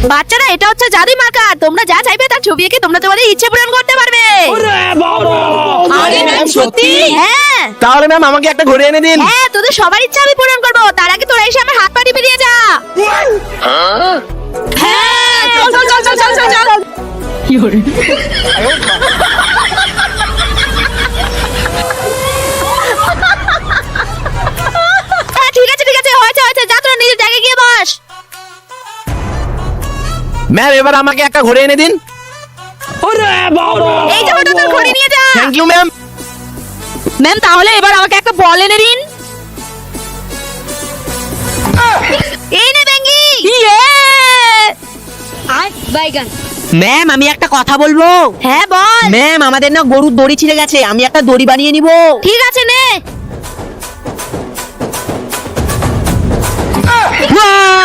বাচ্চারা, এটা হচ্ছে জাদু মার্কা। তোমরা যা চাইবে তার ছবি এঁকে তোমরা তোমাদের ইচ্ছে পূরণ করতে পারবে। আরে ম্যাম, সত্যি? হ্যাঁ তাহলে ম্যাম আমাকে একটা ঘড়ি এনে দিন। হ্যাঁ, তোদের সবার ইচ্ছা আমি পূরণ করবো। তার আগে তোরা এসে আমার হাত পা টিপে দিয়ে যা। হ্যাঁ, চল চল চল চল চল চল। হ্যাঁ, ঠিক আছে ঠিক আছে, হয়েছে হয়েছে, যা তোরা নিজের জায়গায় গিয়ে বস। ম্যাম এবার আমাকে একটা ঘড়ি এনে দিন। এই যে ওটা তোর ঘড়ি নিয়ে যা। Thank you ma'am. ম্যাম, তাহলে এবার আমাকে একটা বল এনে দিন। এই নে বেঙ্গি। ম্যাম আমি একটা কথা বলবো। হ্যাঁ বল। ম্যাম আমাদের না গরুর দড়ি ছিঁড়ে গেছে, আমি একটা দড়ি বানিয়ে নিব। ঠিক আছে নে। ওয়াও!